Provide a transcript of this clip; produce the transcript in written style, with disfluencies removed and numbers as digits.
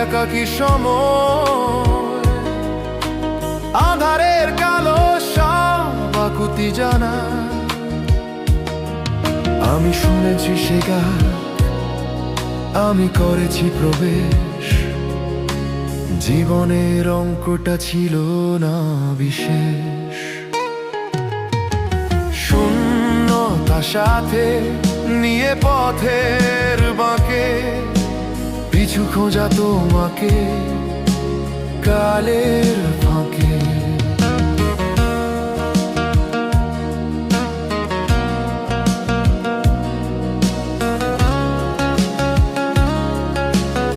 একাকী সময়, আধারের কালো বাকুতি জানা। আমি শুনেছি সে গান, আমি করেছি প্রবেশ, জীবনের অঙ্কটা ছিল না বিশেষ। শূন্যতা সাথে নিয়ে পথের বাঁকে পিছু খোঁজা তোমাকে কালের ফাঁকে।